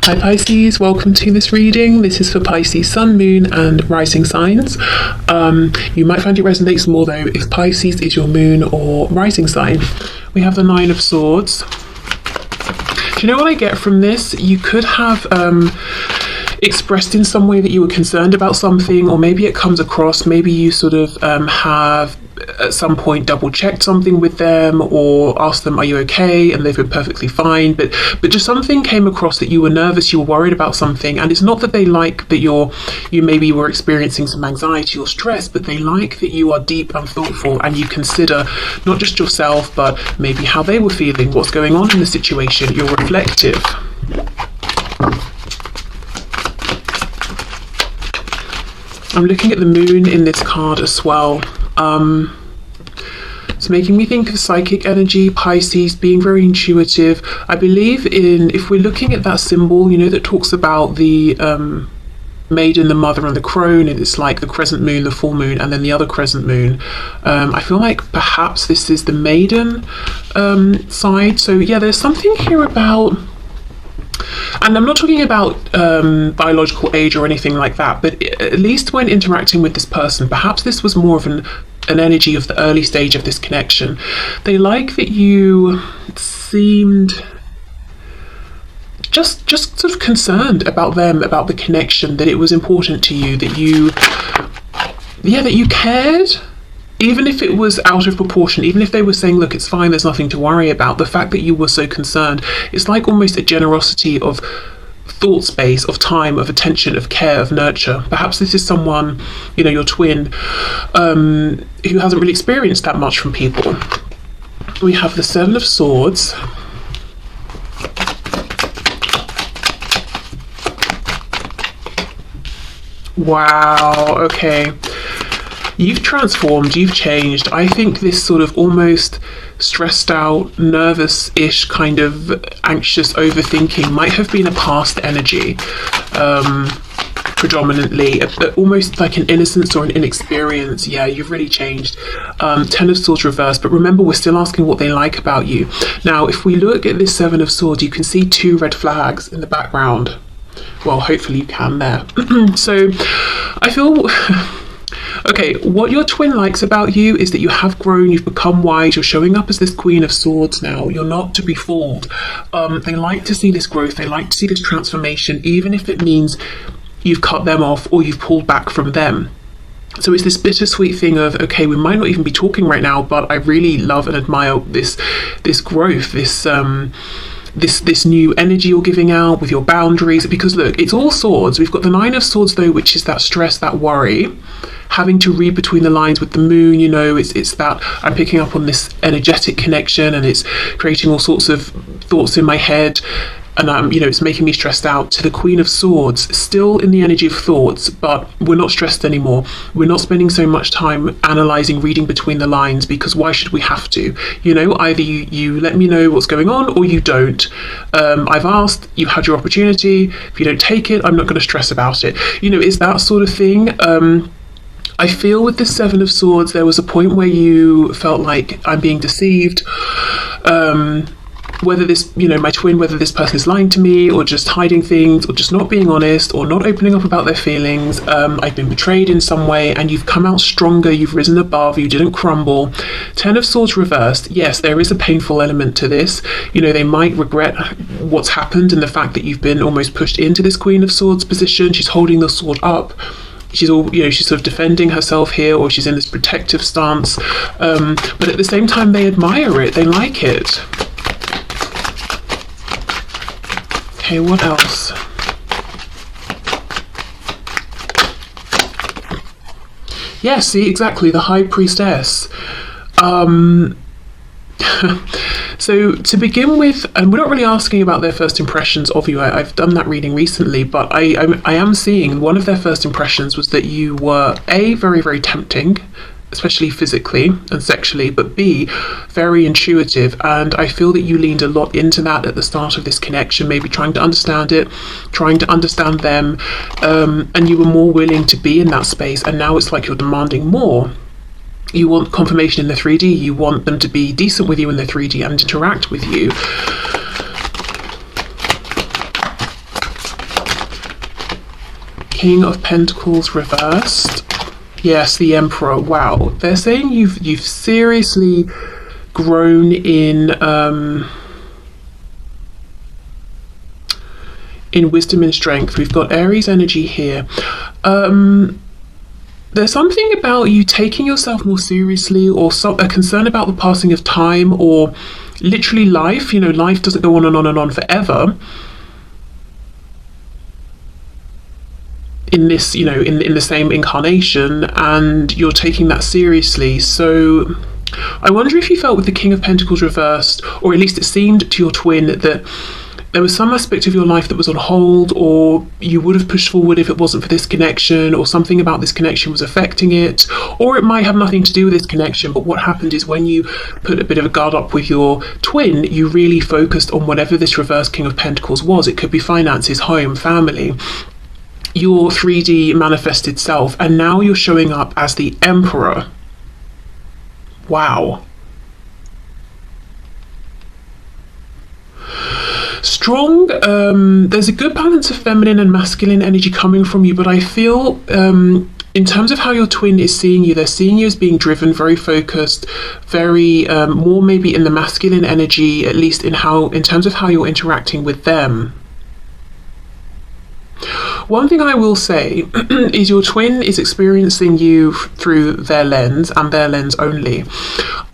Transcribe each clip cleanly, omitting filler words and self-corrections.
Hi Pisces, welcome to this reading. This is for Pisces Sun, Moon and Rising signs. You might find it resonates more though if Pisces is your moon or rising sign. We have the Nine of Swords. Do you know what I get from this? You could have expressed in some way that you were concerned about something, or maybe it comes across, maybe you sort of have at some point double checked something with them or asked them, are you okay? And they've been perfectly fine, but just something came across that you were nervous, you were worried about something. And it's not that they like that you maybe were experiencing some anxiety or stress, but they like that you are deep and thoughtful and you consider not just yourself, but maybe how they were feeling, what's going on in the situation. You're reflective. I'm looking at the moon in this card as well. It's making me think of psychic energy, Pisces, being very intuitive. I believe if we're looking at that symbol, you know, that talks about the maiden, the mother and the crone, and it's like the crescent moon, the full moon, and then the other crescent moon. I feel like perhaps this is the maiden side. So yeah, there's something here about, and I'm not talking about biological age or anything like that, but at least when interacting with this person, perhaps this was more of an energy of the early stage of this connection. They like that you seemed just sort of concerned about them, about the connection, that it was important to you, that you cared. Even if it was out of proportion, even if they were saying, look, it's fine, there's nothing to worry about, the fact that you were so concerned, it's like almost a generosity of thought space, of time, of attention, of care, of nurture. Perhaps this is someone, you know, your twin, who hasn't really experienced that much from people. We have the Seven of Swords. Wow, okay. You've transformed, you've changed. I think this sort of almost stressed out, nervous-ish, kind of anxious overthinking might have been a past energy, predominantly, almost like an innocence or an inexperience. Yeah, you've really changed. Ten of Swords reversed, but remember, we're still asking what they like about you. Now, if we look at this Seven of Swords, you can see two red flags in the background. Well, hopefully you can there. So, I feel... Okay, what your twin likes about you is that you have grown, you've become wise, you're showing up as this Queen of Swords now. You're not to be fooled. They like to see this growth, they like to see this transformation, even if it means you've cut them off or you've pulled back from them. So it's this bittersweet thing of, okay, we might not even be talking right now, but I really love and admire this growth, this new energy you're giving out with your boundaries. Because look, it's all swords. We've got the Nine of Swords though, which is that stress, that worry, having to read between the lines with the moon. You know, it's that I'm picking up on this energetic connection and it's creating all sorts of thoughts in my head, and you know, it's making me stressed out. To the Queen of Swords, still in the energy of thoughts, but we're not stressed anymore. We're not spending so much time analysing, reading between the lines, because why should we have to? You know, either you let me know what's going on or you don't. I've asked, you've had your opportunity. If you don't take it, I'm not going to stress about it. You know, it's that sort of thing. I feel with the Seven of Swords, there was a point where you felt like, I'm being deceived. Whether this, you know, my twin, whether this person is lying to me or just hiding things or just not being honest or not opening up about their feelings. I've been betrayed in some way, and you've come out stronger, you've risen above, you didn't crumble. Ten of Swords reversed. Yes, there is a painful element to this. You know, they might regret what's happened and the fact that you've been almost pushed into this Queen of Swords position. She's holding the sword up. She's she's sort of defending herself here, or she's in this protective stance. But at the same time, they admire it, they like it. Okay, what else? Yeah, see, exactly, the High Priestess. So to begin with, and we're not really asking about their first impressions of you. I've done that reading recently, but I am seeing one of their first impressions was that you were A, very, very tempting, especially physically and sexually, but B, very intuitive. And I feel that you leaned a lot into that at the start of this connection, maybe trying to understand it, trying to understand them, and you were more willing to be in that space. And now it's like you're demanding more. You want confirmation in the 3D, you want them to be decent with you in the 3D and interact with you. King of Pentacles reversed. Yes, the Emperor. Wow. They're saying you've seriously grown in wisdom and strength. We've got Aries energy here. There's something about you taking yourself more seriously, or a concern about the passing of time, or literally life. You know, life doesn't go on and on and on forever. In this, you know, in the same incarnation, and you're taking that seriously. So I wonder if you felt with the King of Pentacles reversed, or at least it seemed to your twin, that there was some aspect of your life that was on hold, or you would have pushed forward if it wasn't for this connection, or something about this connection was affecting it, or it might have nothing to do with this connection. But what happened is, when you put a bit of a guard up with your twin, you really focused on whatever this reverse King of Pentacles was. It could be finances, home, family, your 3D manifested self, and now you're showing up as the Emperor. Wow. Strong. There's a good balance of feminine and masculine energy coming from you, but I feel in terms of how your twin is seeing you, they're seeing you as being driven, very focused, very more maybe in the masculine energy, at least in terms of how you're interacting with them. One thing I will say is your twin is experiencing you through their lens, and their lens only.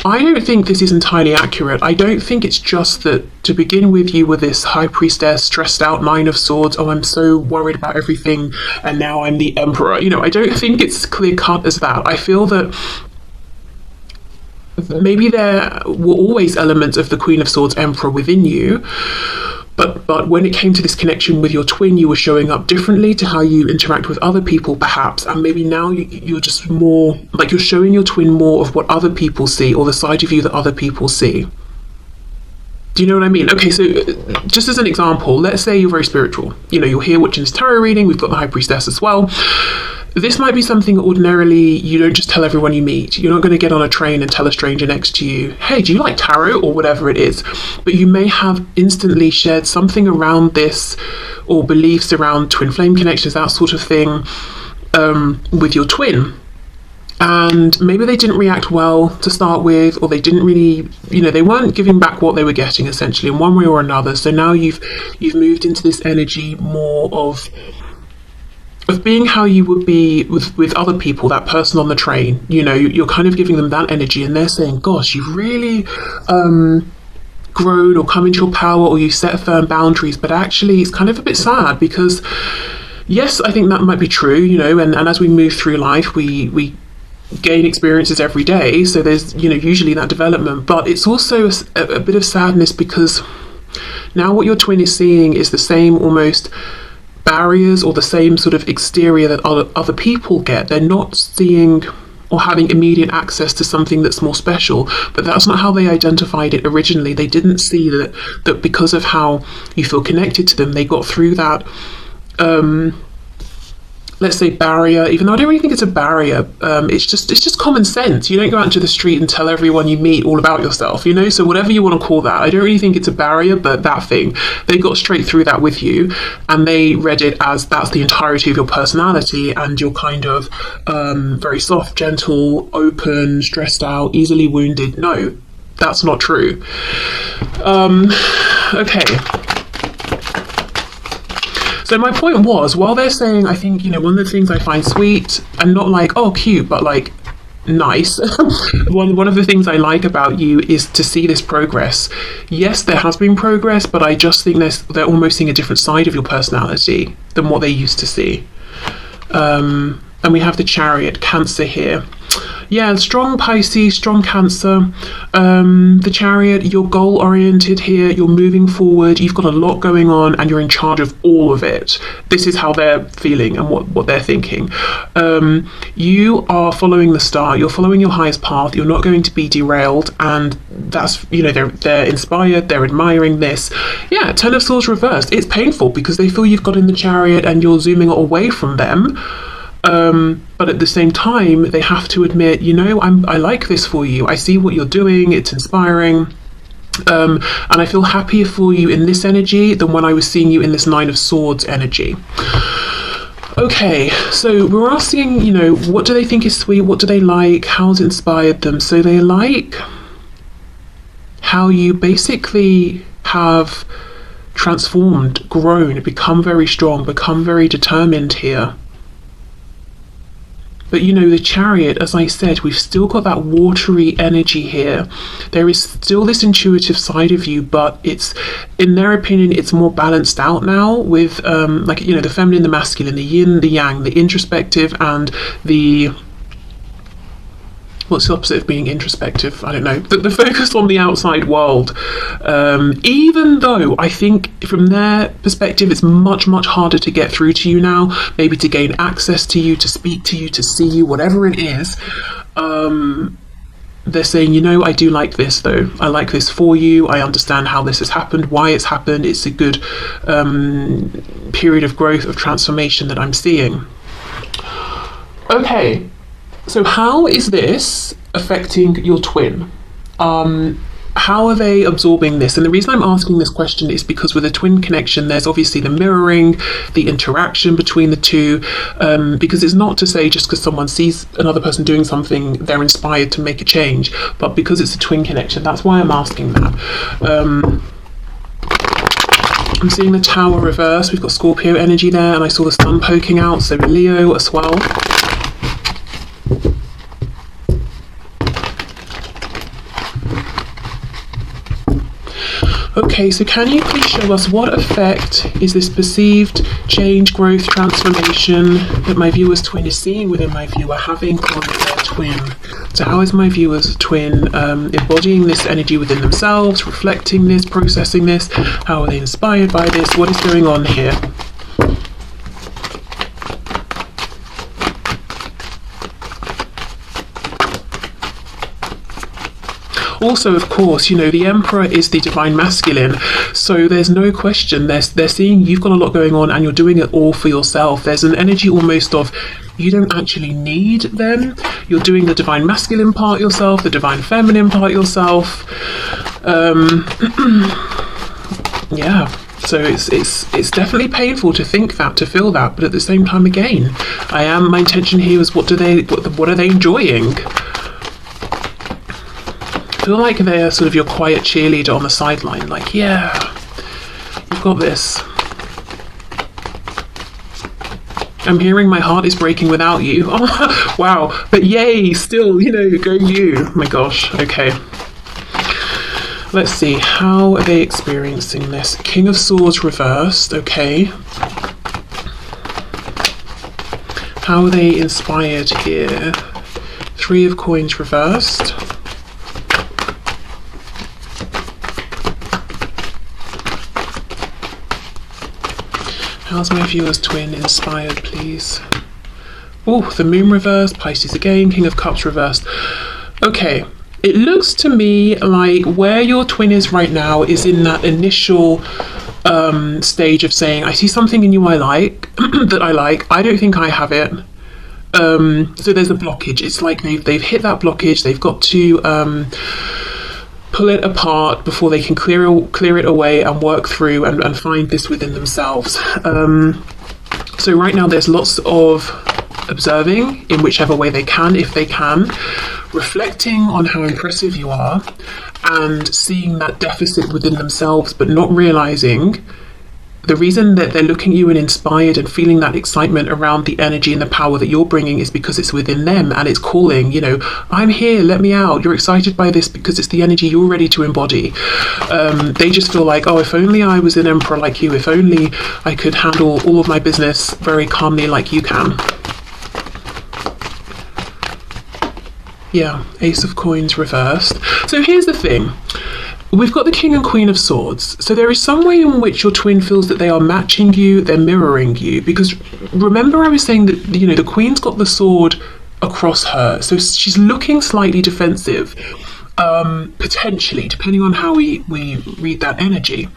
I don't think this is entirely accurate. I don't think it's just that to begin with you were this high priestess, stressed out, 9 of swords, oh, I'm so worried about everything, and now I'm the Emperor. You know, I don't think it's clear cut as that. I feel that maybe there were always elements of the Queen of Swords Emperor within you, but when it came to this connection with your twin, you were showing up differently to how you interact with other people, perhaps, and maybe now you're just more like you're showing your twin more of what other people see, or the side of you that other people see. Do you know what I mean? Okay, so just as an example, let's say you're very spiritual. You know, you're here watching this tarot reading, we've got the High Priestess as well. This might be something ordinarily you don't just tell everyone you meet. You're not going to get on a train and tell a stranger next to you, hey, do you like tarot, or whatever it is. But you may have instantly shared something around this, or beliefs around twin flame connections, that sort of thing, with your twin. And maybe they didn't react well to start with, or they didn't really, you know, they weren't giving back what they were getting, essentially, in one way or another. So now you've moved into this energy more of being how you would be with other people, that person on the train. You know, you're kind of giving them that energy, and they're saying, gosh, you've really grown or come into your power, or you set firm boundaries. But actually it's kind of a bit sad, because yes, I think that might be true, you know, and as we move through life, we gain experiences every day, so there's, you know, usually that development. But it's also a bit of sadness, because now what your twin is seeing is the same almost barriers, or the same sort of exterior that other people get. They're not seeing or having immediate access to something that's more special, but that's not how they identified it originally. They didn't see that because of how you feel connected to them, they got through that let's say barrier, even though I don't really think it's a barrier. It's just common sense. You don't go out into the street and tell everyone you meet all about yourself, you know, so whatever you want to call that. I don't really think it's a barrier, but that thing, they got straight through that with you, and they read it as that's the entirety of your personality, and you're kind of very soft, gentle, open, stressed out, easily wounded. No, that's not true. Okay. So my point was, while they're saying, I think, you know, one of the things I find sweet, and not like, oh, cute, but like nice, one of the things I like about you is to see this progress. Yes, there has been progress, but I just think they're almost seeing a different side of your personality than what they used to see. And we have the Chariot, Cancer here. Yeah, strong Pisces, strong Cancer. The Chariot, you're goal oriented here, you're moving forward, you've got a lot going on, and you're in charge of all of it. This is how they're feeling and what they're thinking. You are following the star, you're following your highest path, you're not going to be derailed, and that's, you know, they're inspired, they're admiring this. Yeah, Ten of Swords reversed. It's painful because they feel you've got in the Chariot and you're zooming away from them. But at the same time, they have to admit, you know, I like this for you. I see what you're doing. It's inspiring. And I feel happier for you in this energy than when I was seeing you in this Nine of Swords energy. Okay, so we're asking, what do they think is sweet? What do they like? How's it inspired them? So they like how you basically have transformed, grown, become very strong, become very determined here. But the Chariot, as I said, we've still got that watery energy here. There is still this intuitive side of you, but it's, in their opinion, it's more balanced out now with, the feminine, the masculine, the yin, the yang, the introspective, and the... What's the opposite of being introspective? I don't know. The focus on the outside world. Even though I think from their perspective, it's much, much harder to get through to you now, maybe to gain access to you, to speak to you, to see you, whatever it is. They're saying, I do like this though. I like this for you. I understand how this has happened, why it's happened. It's a good period of growth, of transformation that I'm seeing. Okay. So how is this affecting your twin? How are they absorbing this? And the reason I'm asking this question is because with a twin connection, there's obviously the mirroring, the interaction between the two, because it's not to say just because someone sees another person doing something, they're inspired to make a change, but because it's a twin connection, that's why I'm asking that. I'm seeing the Tower reverse. We've got Scorpio energy there, and I saw the sun poking out, so Leo as well. Okay, so can you please show us what effect is this perceived change, growth, transformation that my viewer's twin is seeing within my viewer having on their twin? So how is my viewer's twin embodying this energy within themselves, reflecting this, processing this? How are they inspired by this? What is going on here? Also, of course, the Emperor is the divine masculine, so there's no question. They're seeing you've got a lot going on and you're doing it all for yourself. There's an energy almost of you don't actually need them. You're doing the divine masculine part yourself, the divine feminine part yourself. Yeah. So it's definitely painful to think that, to feel that, but at the same time, again, my intention here is what are they enjoying? I feel like they're sort of your quiet cheerleader on the sideline, like, yeah, you've got this. I'm hearing my heart is breaking without you. Oh, wow, but yay, still, go you. Oh my gosh, okay. Let's see, how are they experiencing this? King of Swords reversed, okay. How are they inspired here? Three of Coins reversed. How's my viewer's twin inspired, please? Oh, the Moon reversed, Pisces again, King of Cups reversed. Okay, it looks to me like where your twin is right now is in that initial stage of saying, I see something in you I like, that I like, I don't think I have it. So there's a blockage. It's like they've hit that blockage, they've got to pull it apart before they can clear it away and work through and find this within themselves. So right now there's lots of observing in whichever way they can, if they can, reflecting on how impressive you are and seeing that deficit within themselves, but not realizing the reason that they're looking at you and inspired and feeling that excitement around the energy and the power that you're bringing is because it's within them and it's calling, I'm here, let me out. You're excited by this because it's the energy you're ready to embody. They just feel like, oh, if only I was an emperor like you, if only I could handle all of my business very calmly like you can. Yeah, Ace of Coins reversed. So here's the thing. We've got the King and Queen of Swords. So there is some way in which your twin feels that they are matching you, they're mirroring you. Because remember I was saying that, the Queen's got the sword across her. So she's looking slightly defensive, potentially, depending on how we read that energy.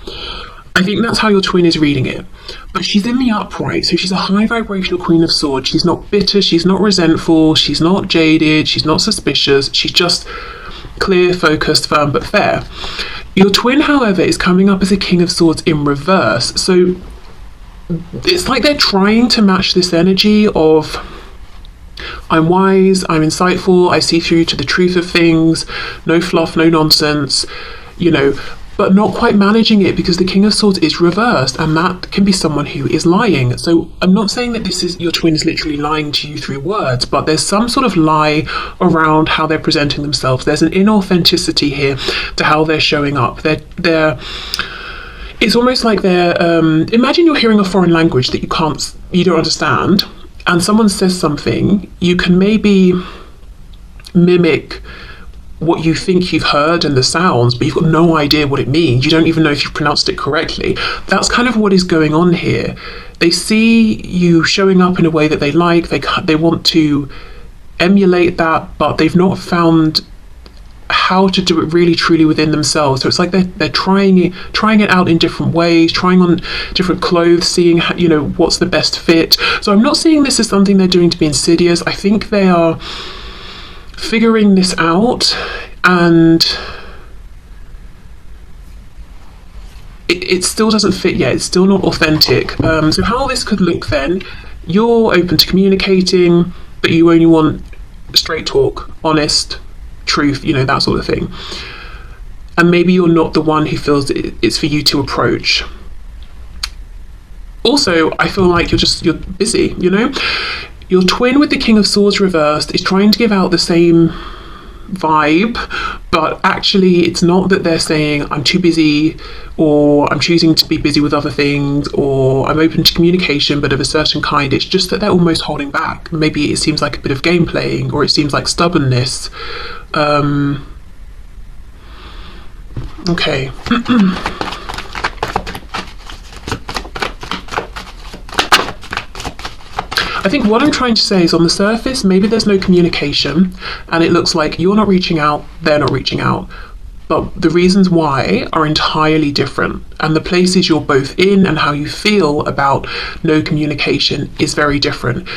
I think that's how your twin is reading it. But she's in the upright, so she's a high vibrational Queen of Swords. She's not bitter, she's not resentful, she's not jaded, she's not suspicious, she's just clear, focused, firm, but fair. Your twin, however, is coming up as a King of Swords in reverse. So it's like they're trying to match this energy of, I'm wise, I'm insightful, I see through to the truth of things, no fluff, no nonsense, you know, but not quite managing it, because the King of Swords is reversed, and that can be someone who is lying. So I'm not saying that this is your twin is literally lying to you through words, but there's some sort of lie around how they're presenting themselves. There's an inauthenticity here to how they're showing up. They're it's almost like they're imagine you're hearing a foreign language that you don't understand, and someone says something. You can maybe mimic what you think you've heard and the sounds, but you've got no idea what it means. You don't even know if you've pronounced it correctly. That's kind of what is going on here. They see you showing up in a way that they like. They want to emulate that, but they've not found how to do it really truly within themselves. So it's like they're trying it out in different ways, trying on different clothes, seeing how, you know, what's the best fit. So I'm not seeing this as something they're doing to be insidious. I think they are figuring this out, and it still doesn't fit yet. It's still not authentic. So how this could look then, you're open to communicating, but you only want straight talk, honest, truth, you know, that sort of thing. And maybe you're not the one who feels it's for you to approach. Also, I feel like you're busy, you know? Your twin with the King of Swords reversed is trying to give out the same vibe, but actually it's not that they're saying I'm too busy, or I'm choosing to be busy with other things, or I'm open to communication but of a certain kind. It's just that they're almost holding back. Maybe it seems like a bit of game playing, or it seems like stubbornness. Okay. I think what I'm trying to say is, on the surface, maybe there's no communication, and it looks like you're not reaching out, they're not reaching out. But the reasons why are entirely different, and the places you're both in and how you feel about no communication is very different.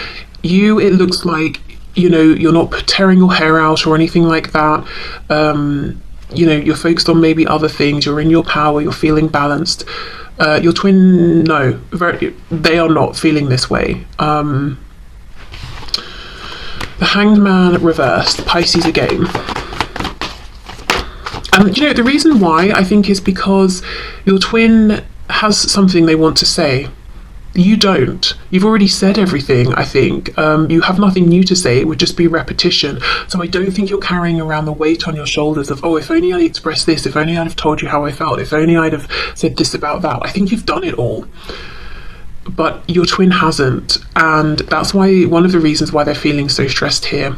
It looks like, you know, you're not tearing your hair out or anything like that. You know, you're focused on maybe other things, you're in your power, you're feeling balanced. Your twin, no, they are not feeling this way. The Hanged Man reversed, Pisces again. And you know, the reason why I think is because your twin has something they want to say. You don't. You've already said everything, I think. You have nothing new to say. It would just be repetition. So I don't think you're carrying around the weight on your shoulders of, oh, if only I expressed this, if only I'd have told you how I felt, if only I'd have said this about that. I think you've done it all. But your twin hasn't. And that's why, one of the reasons why they're feeling so stressed here.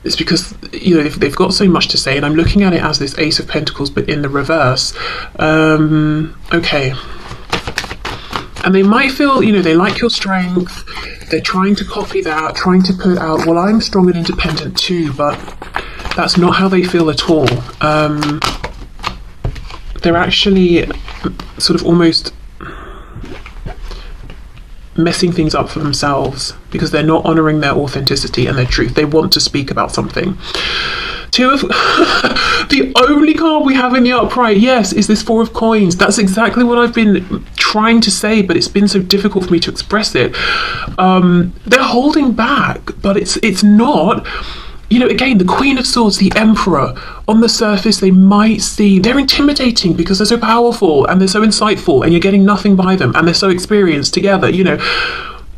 It's because, you know, they've got so much to say. And I'm looking at it as this Ace of Pentacles, but in the reverse. Okay. And they might feel, you know, they like your strength. They're trying to copy that, trying to put out, well, I'm strong and independent too, but that's not how they feel at all. They're actually sort of almost messing things up for themselves because they're not honouring their authenticity and their truth. They want to speak about something. Two of the only card we have in the upright, yes, is this Four of Coins. That's exactly what I've been trying to say, but it's been so difficult for me to express it. They're holding back, but it's not. You know, again, the Queen of Swords, the Emperor, on the surface, they might seem, they're intimidating because they're so powerful and they're so insightful and you're getting nothing by them and they're so experienced together, you know.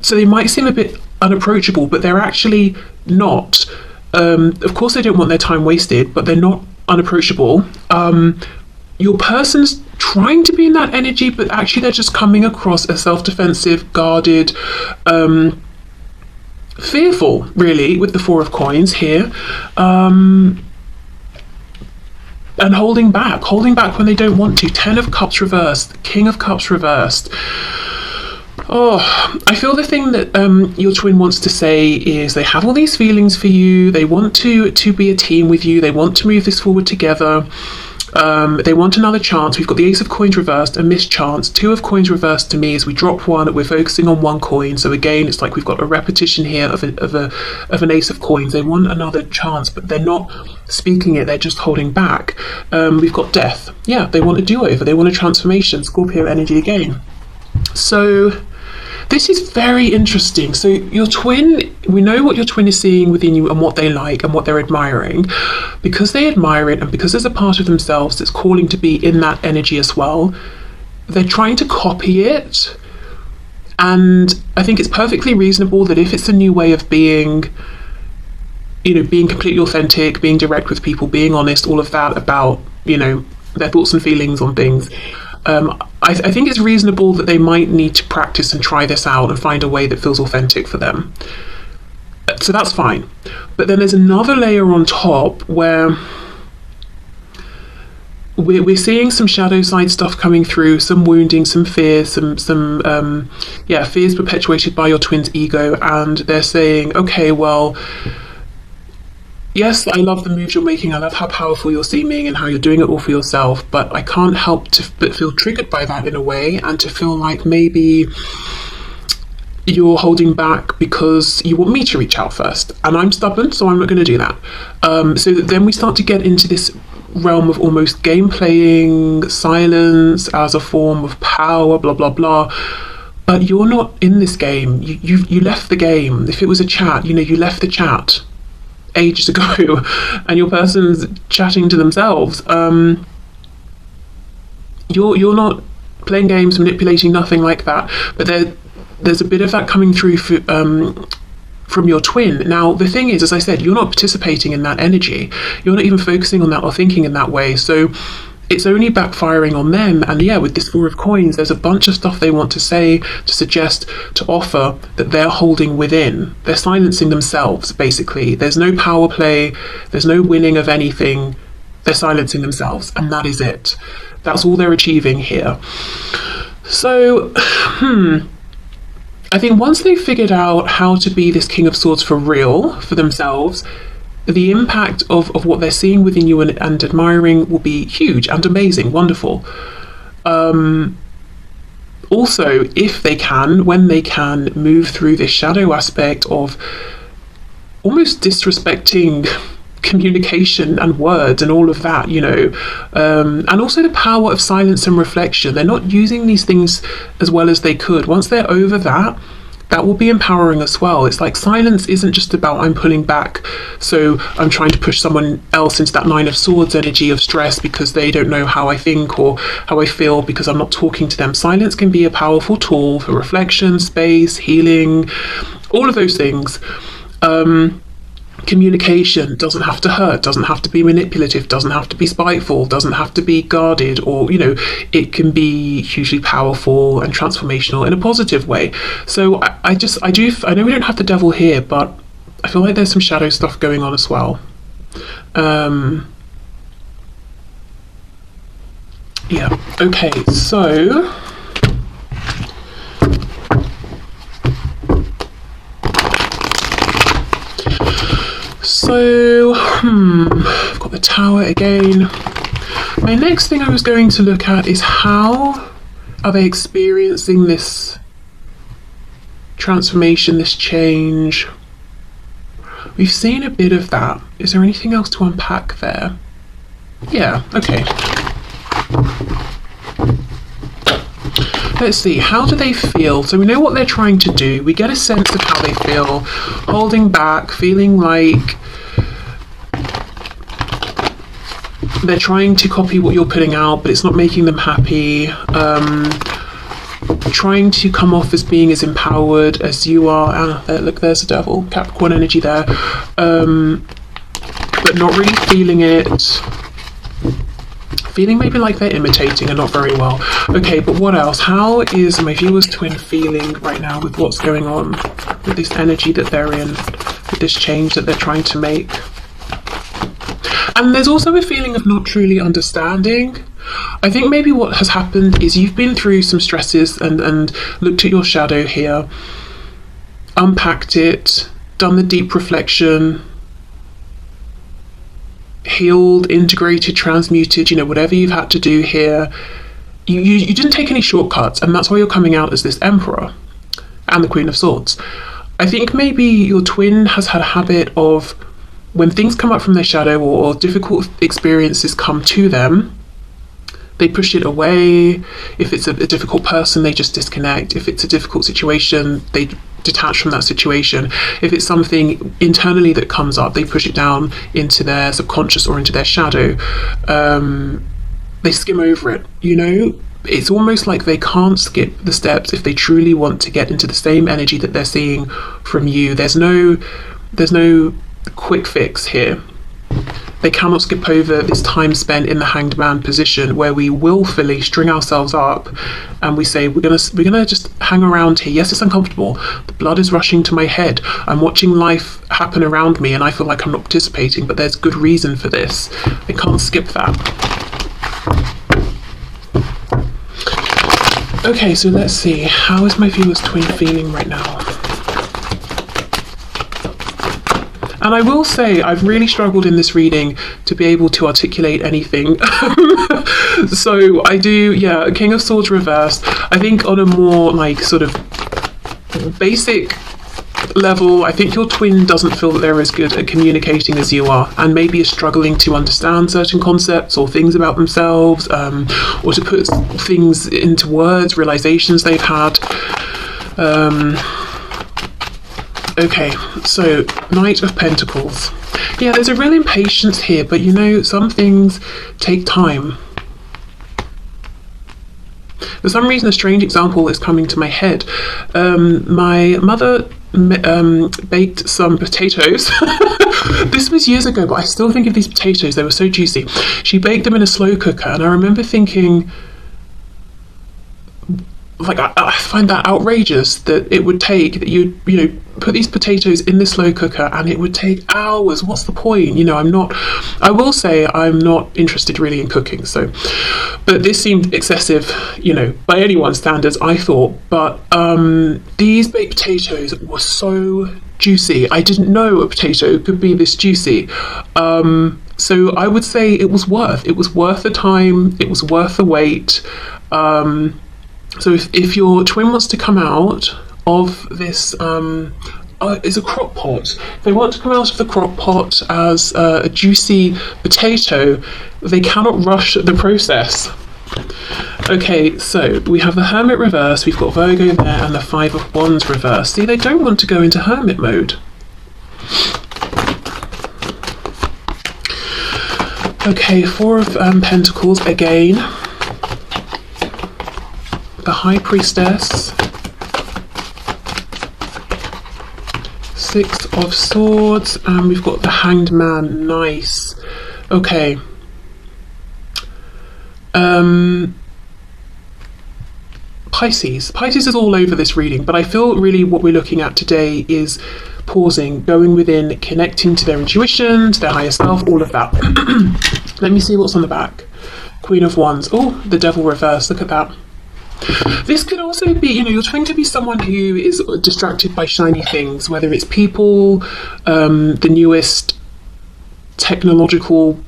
So they might seem a bit unapproachable, but they're actually not. Of course, they don't want their time wasted, but they're not unapproachable. Your person's trying to be in that energy, but actually they're just coming across as self-defensive, guarded, fearful, really, with the Four of Coins here, and holding back when they don't want to. 10 of Cups reversed, King of Cups reversed. Oh, I feel the thing that your twin wants to say is they have all these feelings for you. They want to be a team with you. They want to move this forward together. They want another chance. We've got the Ace of Coins reversed, a missed chance. 2 of Coins reversed to me as we drop one. We're focusing on one coin. So again, it's like we've got a repetition here of an Ace of Coins. They want another chance, but they're not speaking it. They're just holding back. We've got Death. Yeah, they want a do-over. They want a transformation. Scorpio energy again. So this is very interesting. So your twin, we know what your twin is seeing within you and what they like and what they're admiring. Because they admire it and because there's a part of themselves that's calling to be in that energy as well, they're trying to copy it. And I think it's perfectly reasonable that if it's a new way of being, you know, being completely authentic, being direct with people, being honest, all of that about, you know, their thoughts and feelings on things, I think it's reasonable that they might need to practice and try this out and find a way that feels authentic for them. So that's fine. But then there's another layer on top where we're seeing some shadow side stuff coming through, some wounding, some fear, some fears perpetuated by your twin's ego, and they're saying, okay, well, yes, I love the moves you're making, I love how powerful you're seeming and how you're doing it all for yourself, but I can't help but feel triggered by that in a way, and to feel like maybe you're holding back because you want me to reach out first, and I'm stubborn, so I'm not going to do that. So then we start to get into this realm of almost game playing, silence as a form of power, blah blah blah. But you're not in this game. You left the game. If it was a chat, you know, you left the chat ages ago and your person's chatting to themselves. You're not playing games, manipulating, nothing like that. But there's a bit of that coming through from your twin. Now the thing is, as I said, you're not participating in that energy, you're not even focusing on that or thinking in that way, so it's only backfiring on them. And yeah, with this Four of Coins, there's a bunch of stuff they want to say, to suggest, to offer that they're holding within. They're silencing themselves, basically. There's no power play, there's no winning of anything. They're silencing themselves, and that is it. That's all they're achieving here. So I think once they've figured out how to be this King of Swords for real, for themselves, the impact of what they're seeing within you and admiring will be huge and amazing, wonderful. Also, if they can, when they can, move through this shadow aspect of almost disrespecting communication and words and all of that, you know, and also the power of silence and reflection. They're not using these things as well as they could. Once they're over that, that will be empowering as well. It's like silence isn't just about I'm pulling back, so I'm trying to push someone else into that Nine of Swords energy of stress because they don't know how I think or how I feel because I'm not talking to them. Silence can be a powerful tool for reflection, space, healing, all of those things. Communication doesn't have to hurt, doesn't have to be manipulative, doesn't have to be spiteful, doesn't have to be guarded, or, you know, it can be hugely powerful and transformational in a positive way. So I know we don't have the devil here, but I feel like there's some shadow stuff going on as well. Yeah, okay, so I've got the Tower again. My next thing I was going to look at is how are they experiencing this transformation, this change. We've seen a bit of that. Is there anything else to unpack there? Yeah, okay. Let's see, how do they feel? So we know what they're trying to do. We get a sense of how they feel. Holding back, feeling like they're trying to copy what you're putting out, but it's not making them happy. Trying to come off as being as empowered as you are. Look, there's the devil, Capricorn energy there. But not really feeling it. Feeling maybe like they're imitating and not very well. Okay, but what else? How is my viewer's twin feeling right now with what's going on, with this energy that they're in, with this change that they're trying to make? And there's also a feeling of not truly understanding. I think maybe what has happened is you've been through some stresses and looked at your shadow here, unpacked it, done the deep reflection, healed, integrated, transmuted, you know, whatever you've had to do here. You didn't take any shortcuts, and that's why you're coming out as this Emperor and the Queen of Swords. I think maybe your twin has had a habit of, when things come up from their shadow or difficult experiences come to them, they push it away. If it's a difficult person, they just disconnect. If it's a difficult situation, they detach from that situation. If it's something internally that comes up, they push it down into their subconscious or into their shadow. They skim over it, you know. It's almost like they can't skip the steps if they truly want to get into the same energy that they're seeing from you. There's no quick fix here. They cannot skip over this time spent in the hanged man position, where we willfully string ourselves up and we say, we're gonna just hang around here. Yes, it's uncomfortable. The blood is rushing to my head. I'm watching life happen around me and I feel like I'm not participating, but there's good reason for this. They can't skip that. Okay, so let's see. How is my viewer's twin feeling right now? And I will say, I've really struggled in this reading to be able to articulate anything. So I do, yeah, King of Swords reversed. I think on a more like sort of basic level, I think your twin doesn't feel that they're as good at communicating as you are, and maybe is struggling to understand certain concepts or things about themselves, or to put things into words, realizations they've had. Okay, so Knight of Pentacles. Yeah, there's a real impatience here, but you know, some things take time. For some reason, a strange example is coming to my head. My mother baked some potatoes. This was years ago, but I still think of these potatoes. They were so juicy. She baked them in a slow cooker, and I remember thinking, like, I find that outrageous that it would take, that you know, put these potatoes in the slow cooker and it would take hours. What's the point? You know, I will say I'm not interested really in cooking, so, but this seemed excessive, you know, by anyone's standards, I thought. But these baked potatoes were so juicy. I didn't know a potato could be this juicy. So I would say it was worth the time, it was worth the wait. So if your twin wants to come out of this, it's a crock pot. If they want to come out of the crock pot as a juicy potato, they cannot rush the process. Okay, so we have the Hermit reverse, we've got Virgo there, and the Five of Wands reverse. See, they don't want to go into Hermit mode. Okay, Four of Pentacles again. The High Priestess, Six of Swords, and we've got the Hanged Man. Nice. Okay. Pisces. Pisces is all over this reading, but I feel really what we're looking at today is pausing, going within, connecting to their intuition, to their higher self, all of that. Let me see what's on the back. Queen of Wands. Oh, the Devil reverse. Look at that. This could also be, you know, you're trying to be someone who is distracted by shiny things, whether it's people, the newest technological,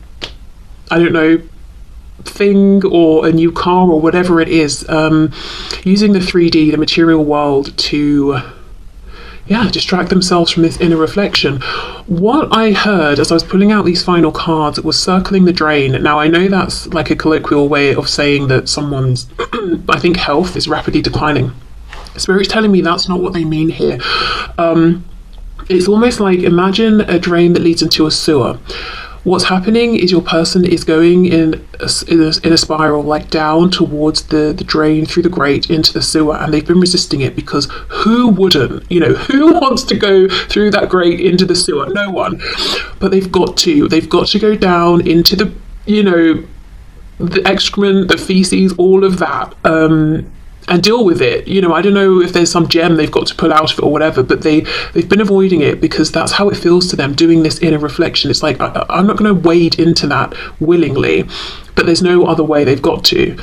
I don't know, thing, or a new car, or whatever it is, using the 3D, the material world, to distract themselves from this inner reflection. What I heard as I was pulling out these final cards was circling the drain. Now, I know that's like a colloquial way of saying that someone's, I think, health is rapidly declining. Spirit's telling me that's not what they mean here. It's almost like, imagine a drain that leads into a sewer. What's happening is your person is going in a spiral, like down towards the drain, through the grate into the sewer, and they've been resisting it because who wouldn't? You know, who wants to go through that grate into the sewer? No one. But they've got to go down into the, you know, the excrement, the feces, all of that, and deal with it. You know, I don't know if there's some gem they've got to pull out of it or whatever, but they've been avoiding it because that's how it feels to them, doing this inner reflection. It's like, I'm not going to wade into that willingly, but there's no other way, they've got to.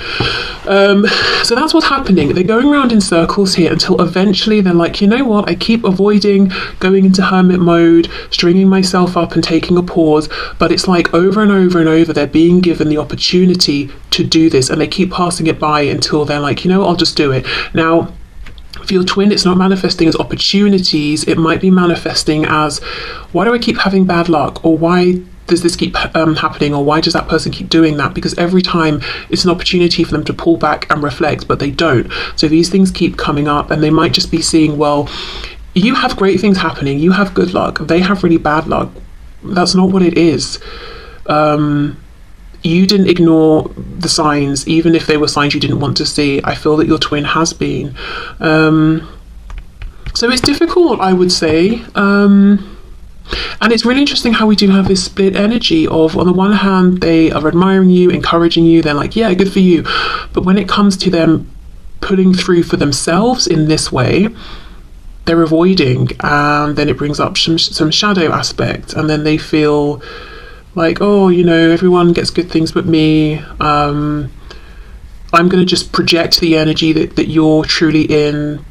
So that's what's happening. They're going around in circles here until eventually they're like, you know what, I keep avoiding going into hermit mode, stringing myself up and taking a pause, but it's like over and over and over they're being given the opportunity to do this, and they keep passing it by until they're like, you know what, I'll just do it. Now, for your twin, it's not manifesting as opportunities, it might be manifesting as, why do I keep having bad luck, or why does this keep happening, or why does that person keep doing that? Because every time it's an opportunity for them to pull back and reflect, but they don't. So these things keep coming up, and they might just be seeing, well, you have great things happening, you have good luck, they have really bad luck. That's not what it is. You didn't ignore the signs, even if they were signs you didn't want to see. I feel that your twin has been. So it's difficult, I would say. And it's really interesting how we do have this split energy of, on the one hand, they are admiring you, encouraging you, they're like, yeah, good for you. But when it comes to them pulling through for themselves in this way, they're avoiding, and then it brings up some shadow aspect, and then they feel like, oh, you know, everyone gets good things but me. I'm going to just project the energy that you're truly in,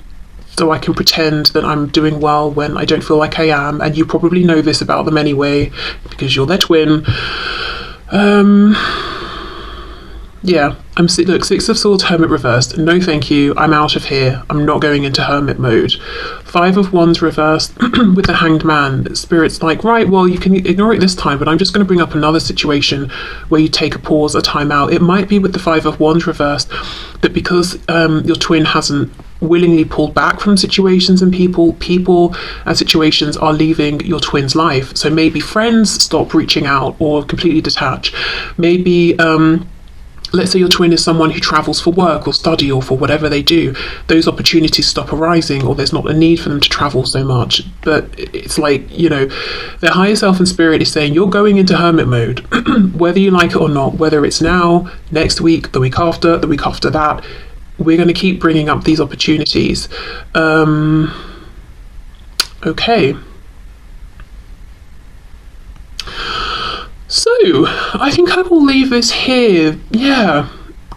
so I can pretend that I'm doing well when I don't feel like I am. And you probably know this about them anyway, because you're their twin. Yeah, look, Six of Swords, Hermit reversed. No thank you, I'm out of here. I'm not going into hermit mode. Five of Wands reversed with the Hanged Man. Spirit's like, right, well, you can ignore it this time, but I'm just going to bring up another situation where you take a pause, a time out. It might be with the Five of Wands reversed that because your twin hasn't willingly pulled back from situations and people and situations are leaving your twin's life. So maybe friends stop reaching out or completely detach. Maybe let's say your twin is someone who travels for work or study or for whatever they do, those opportunities stop arising, or there's not a need for them to travel so much. But it's like, you know, their higher self and spirit is saying you're going into hermit mode, whether you like it or not, whether it's now, next week, the week after that, we're going to keep bringing up these opportunities. Okay. So, I think I will leave this here. Yeah,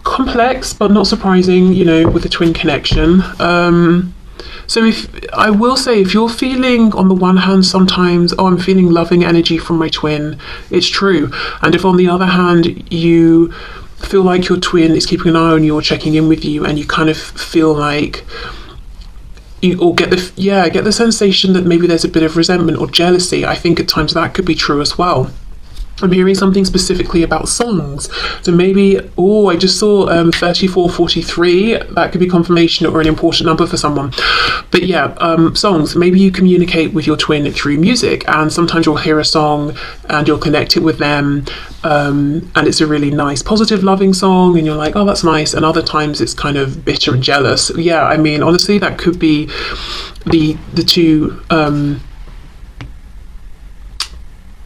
complex, but not surprising, you know, with the twin connection. So I will say, if you're feeling, on the one hand, sometimes, oh, I'm feeling loving energy from my twin, it's true. And if on the other hand, you feel like your twin is keeping an eye on you or checking in with you, and you kind of feel like get the sensation that maybe there's a bit of resentment or jealousy, I think at times that could be true as well. I'm hearing something specifically about songs. So maybe, I just saw 3443. That could be confirmation or an important number for someone. But yeah, songs. Maybe you communicate with your twin through music, and sometimes you'll hear a song and you'll connect it with them. And it's a really nice, positive, loving song, and you're like, oh, that's nice. And other times it's kind of bitter and jealous. Yeah, I mean, honestly, that could be the two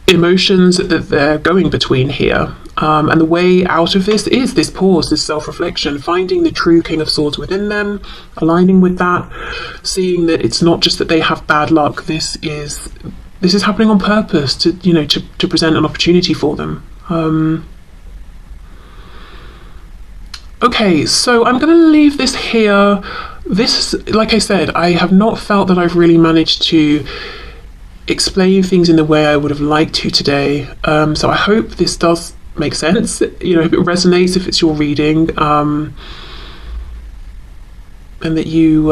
emotions that they're going between here. And the way out of this is this pause, this self-reflection, finding the true King of Swords within them, aligning with that, seeing that it's not just that they have bad luck, this is happening on purpose to present an opportunity for them. Okay, so I'm going to leave this here. This, like I said, I have not felt that I've really managed to explain things in the way I would have liked to today. So I hope this does make sense, if it resonates, if it's your reading, and that you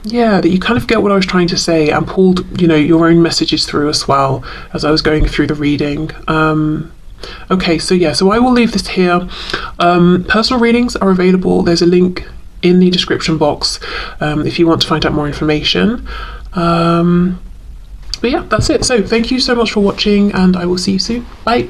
that you kind of get what I was trying to say and pulled your own messages through as well as I was going through the reading. Okay, so I will leave this here. Personal readings are available. There's a link in the description box if you want to find out more information. But yeah, that's it. So thank you so much for watching, and I will see you soon. Bye.